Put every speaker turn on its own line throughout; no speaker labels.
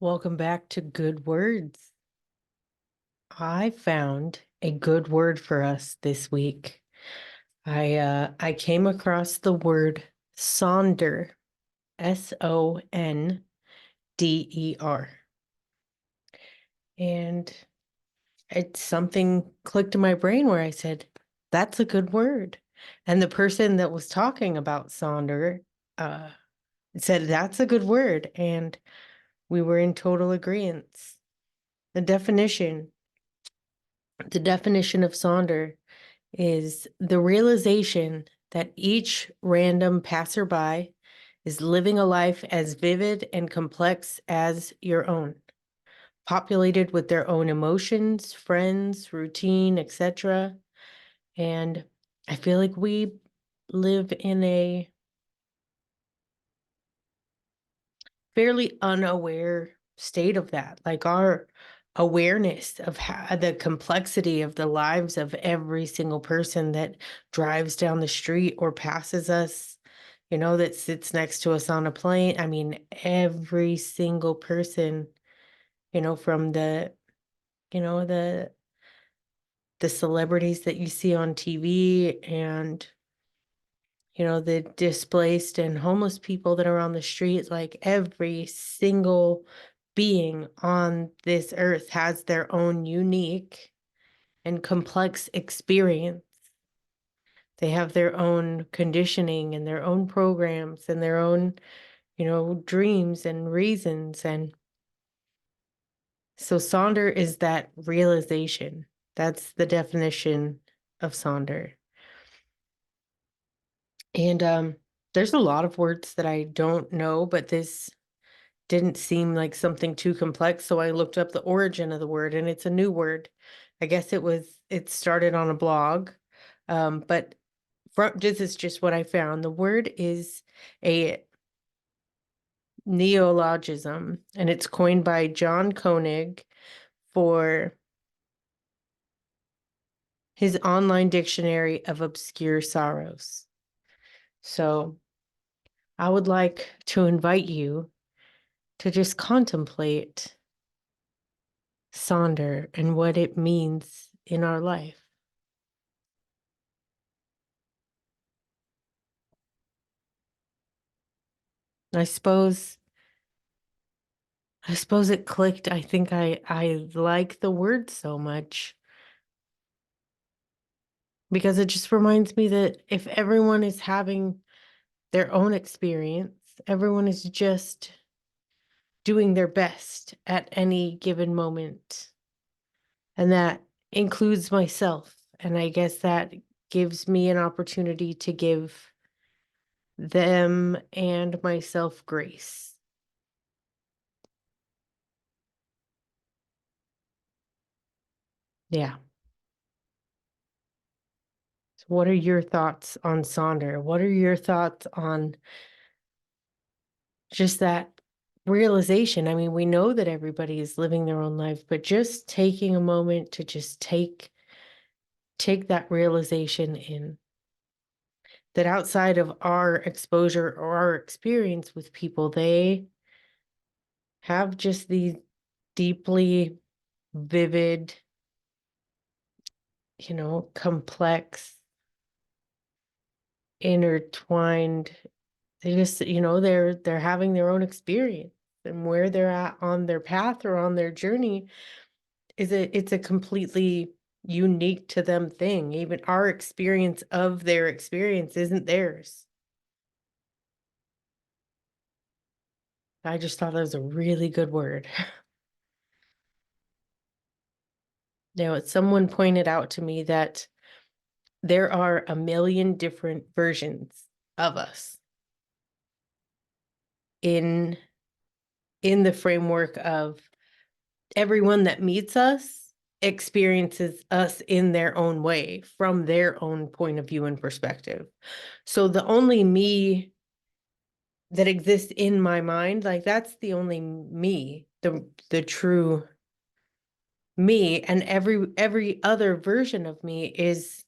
Welcome back to Good Words. I found a good word for us this week. I came across the word Sonder, Sonder. And it's something clicked in my brain where I said, that's a good word. And the person that was talking about Sonder uh said that's a good word. And we were in total agreement. The definition The definition of Sonder is the realization that each random passerby is living a life as vivid and complex as your own, populated with their own emotions, friends, routine, etc. And I feel like we live in a fairly unaware state of that. Like our awareness of how, the complexity of the lives of every single person that drives down the street or passes us, that sits next to us on a plane. I mean, every single person, from you know, the the celebrities that you see on TV and the displaced and homeless people that are on the street, like every single being on this earth has their own unique and complex experience. They have their own conditioning and their own programs and their own, dreams and reasons. And so Sonder is that realization. That's the definition of Sonder. And there's a lot of words that I don't know, but this didn't seem like something too complex. So I looked up the origin of the word, and it's a new word. I guess it started on a blog. But this is just what I found. The word is a neologism, and it's coined by John Koenig for his online dictionary of obscure sorrows. So I would like to invite you to just contemplate Sonder and what it means in our life. I suppose I suppose it clicked. I think I like the word so much because it just reminds me that if everyone is having their own experience, everyone is just doing their best at any given moment. And that includes myself. And I guess that gives me an opportunity to give them and myself grace. Yeah. So what are your thoughts on Sonder? What are your thoughts on just that realization? I mean, we know that everybody is living their own life, but just taking a moment to just take that realization in that outside of our exposure or our experience with people, they have just these deeply vivid, complex, intertwined. They just, they're having their own experience, and where they're at on their path or on their journey it's a completely unique to them thing. Even our experience of their experience isn't theirs. I just thought that was a really good word. Someone pointed out to me that there are a million different versions of us in the framework of everyone that meets us experiences us in their own way from their own point of view and perspective. So the only me that exists in my mind, like that's the only me, the true me. And every other version of me is,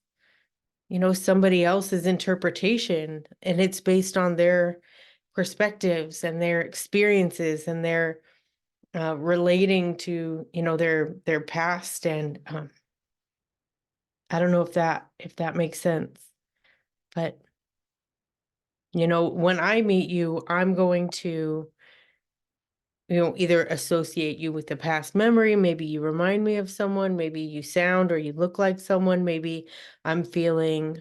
somebody else's interpretation, and it's based on their perspectives and their experiences and their relating to, their past. And I don't know if that makes sense, but when I meet you, I'm going to, either associate you with a past memory. Maybe you remind me of someone, maybe you sound or you look like someone, maybe I'm feeling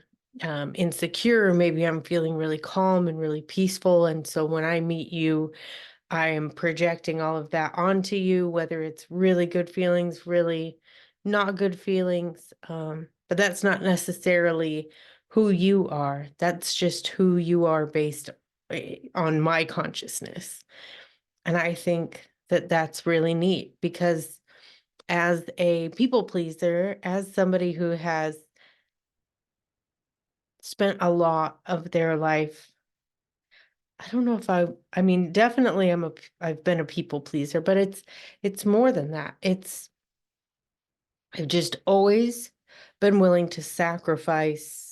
insecure, maybe I'm feeling really calm and really peaceful. And so when I meet you, I am projecting all of that onto you, whether it's really good feelings, really not good feelings. But that's not necessarily who you are. That's just who you are based on my consciousness. And I think that that's really neat because as a people pleaser, as somebody who has spent a lot of their life, I don't know if I mean, definitely I've been a people pleaser, but it's more than that. I've just always been willing to sacrifice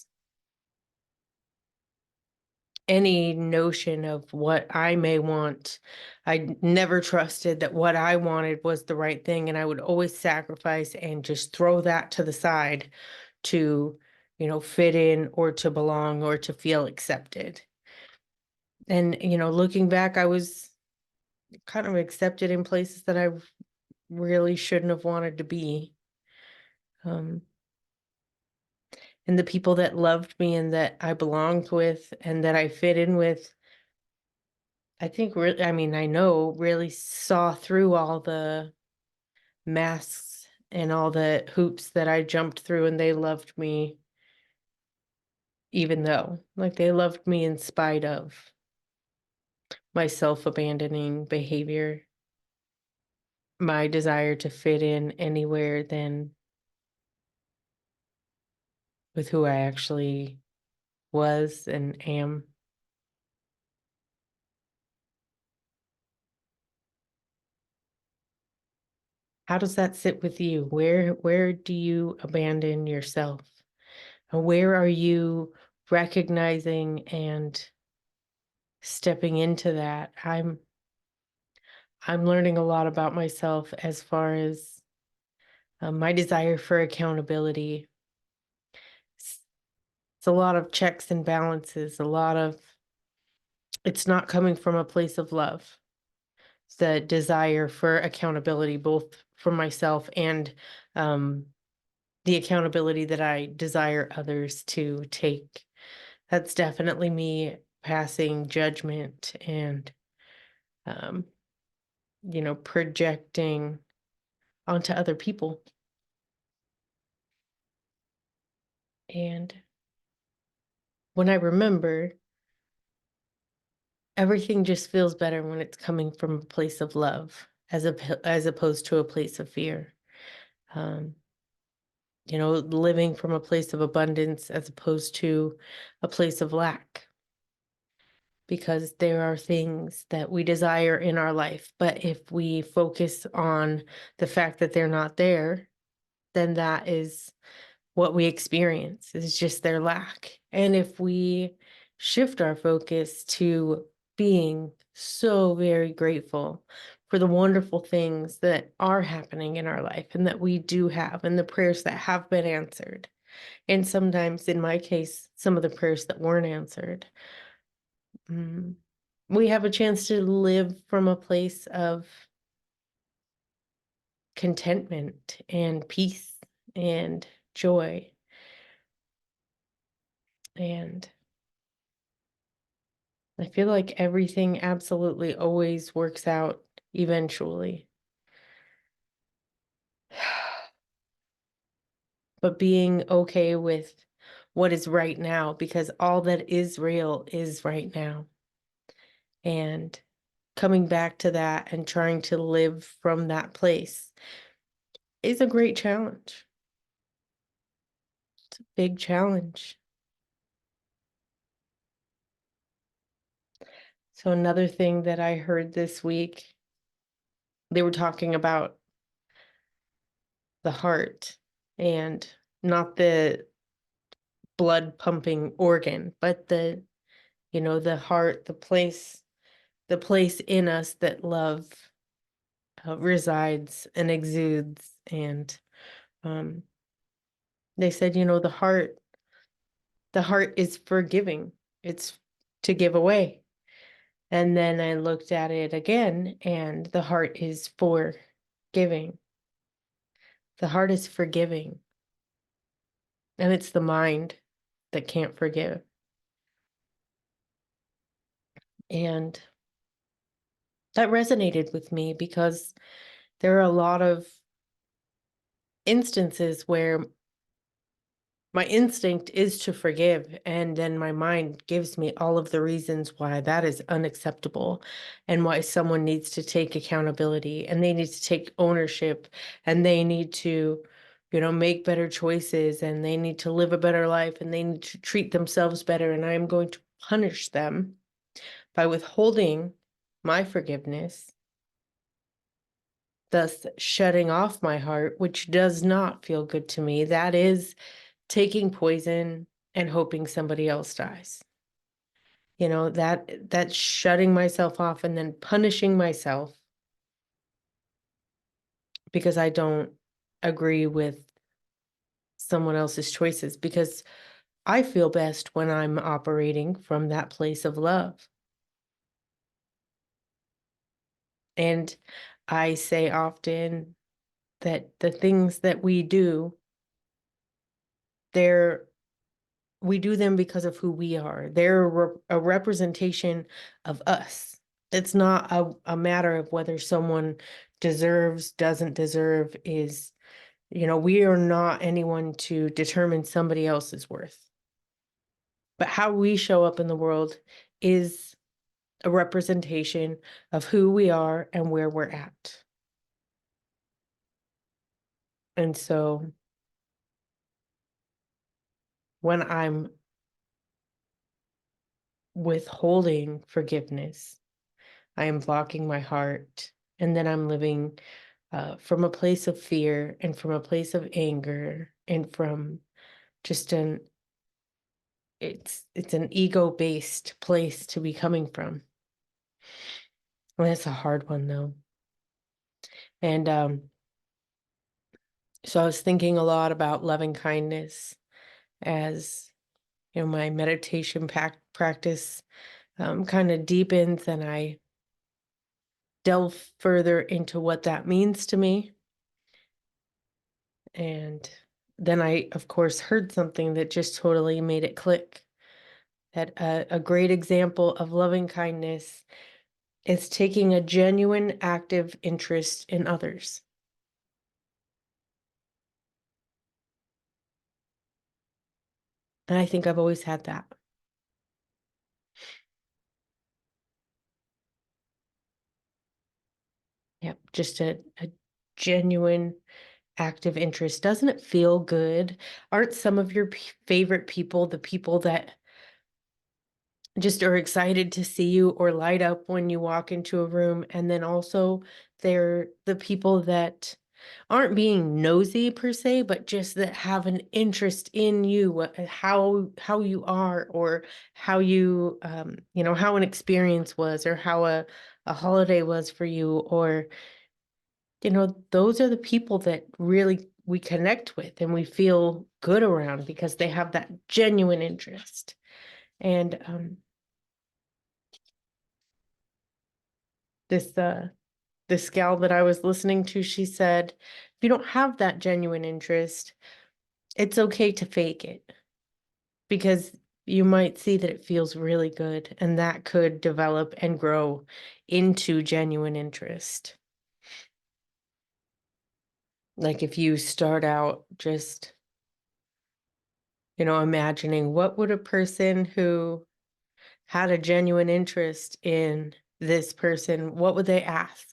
any notion of what I may want. I never trusted that what I wanted was the right thing, and I would always sacrifice and just throw that to the side to, fit in or to belong or to feel accepted. And, looking back, I was kind of accepted in places that I really shouldn't have wanted to be. Um, and the people that loved me and that I belonged with and that I fit in with, I think really, I mean, I know really saw through all the masks and all the hoops that I jumped through, and they loved me even though, like, they loved me in spite of my self-abandoning behavior, my desire to fit in anywhere than with who I actually was and am. How does that sit with you? Where do you abandon yourself? And where are you recognizing and stepping into that? I'm learning a lot about myself as far as my desire for accountability. It's, it's a lot of checks and balances, it's not coming from a place of love. It's the desire for accountability, both for myself and um, the accountability that I desire others to take. That's definitely me passing judgment and, um, projecting onto other people. And when I remember, everything just feels better when it's coming from a place of love as opposed to a place of fear. Um, living from a place of abundance as opposed to a place of lack. Because there are things that we desire in our life, but if we focus on the fact that they're not there, then that is what we experience, is just their lack. And if we shift our focus to being so very grateful for the wonderful things that are happening in our life and that we do have, and the prayers that have been answered, and sometimes in my case, some of the prayers that weren't answered, mm, we have a chance to live from a place of contentment and peace and joy. And I feel like everything absolutely always works out eventually. But being okay with what is right now, because all that is real is right now. And coming back to that and trying to live from that place is a great challenge. It's a big challenge. So another thing that I heard this week, they were talking about the heart, and not the blood pumping organ, but the heart, the place in us that love resides and exudes. And um, they said, the heart is forgiving. It's to give away. And then I looked at it again, and the heart is for giving. The heart is forgiving. And it's the mind that can't forgive. And that resonated with me because there are a lot of instances where my instinct is to forgive, and then my mind gives me all of the reasons why that is unacceptable and why someone needs to take accountability and they need to take ownership and they need to, make better choices and they need to live a better life and they need to treat themselves better. And I am going to punish them by withholding my forgiveness, thus shutting off my heart, which does not feel good to me. That is taking poison and hoping somebody else dies. That's shutting myself off and then punishing myself because I don't agree with someone else's choices, because I feel best when I'm operating from that place of love. And I say often that the things that we do, they're we do them because of who we are. They're a representation of us. It's not a matter of whether someone deserves, doesn't deserve, we are not anyone to determine somebody else's worth. But how we show up in the world is a representation of who we are and where we're at. And so when I'm withholding forgiveness, I am blocking my heart, and then I'm living from a place of fear and from a place of anger and from just it's an ego-based place to be coming from. And that's a hard one, though. And so I was thinking a lot about loving kindness as my meditation practice kind of deepens, and I delve further into what that means to me. And then I, of course, heard something that just totally made it click. That a great example of loving kindness is taking a genuine, active interest in others. And I think I've always had that. Yep, just a genuine, active interest. Doesn't it feel good? Aren't some of your favorite people the people that just are excited to see you or light up when you walk into a room? And then also they're the people that aren't being nosy per se, but just that have an interest in you, how you are, or how you how an experience was, or how a holiday was for you, or those are the people that really we connect with and we feel good around because they have that genuine interest. And this gal that I was listening to, she said, if you don't have that genuine interest, it's okay to fake it, because you might see that it feels really good, and that could develop and grow into genuine interest. Like if you start out just, imagining what would a person who had a genuine interest in this person, what would they ask?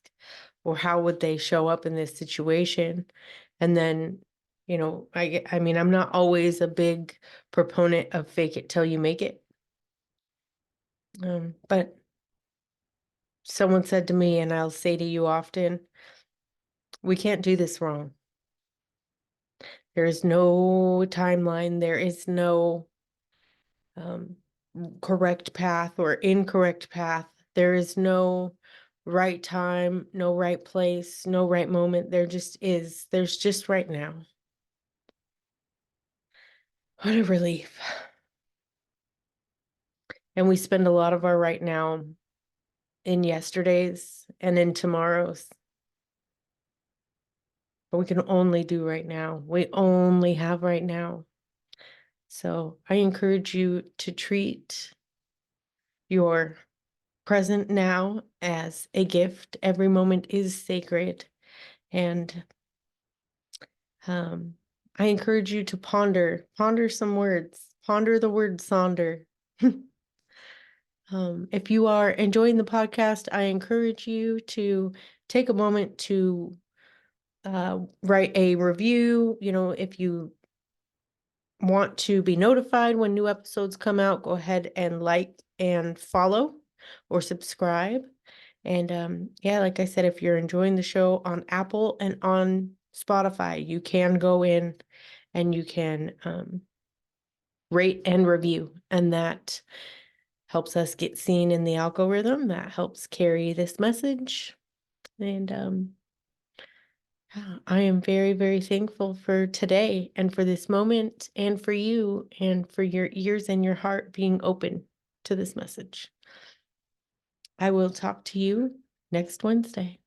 Or how would they show up in this situation? And then, I mean, I'm not always a big proponent of fake it till you make it. But someone said to me, and I'll say to you often, we can't do this wrong. There is no timeline. There is no um, correct path or incorrect path. There is no right time, no right place, no right moment. There just is. There's just right now. What a relief. And we spend a lot of our right now in yesterday's and in tomorrow's. But we can only do right now. We only have right now. So I encourage you to treat your present now as a gift. Every moment is sacred. And I encourage you to ponder some words, ponder the word Sonder. If you are enjoying the podcast, I encourage you to take a moment to write a review. If you want to be notified when new episodes come out, go ahead and like and follow or subscribe. And yeah, like I said, if you're enjoying the show on Apple and on Spotify, you can go in and you can rate and review. And that helps us get seen in the algorithm. That helps carry this message. And I am very, very thankful for today and for this moment and for you and for your ears and your heart being open to this message. I will talk to you next Wednesday.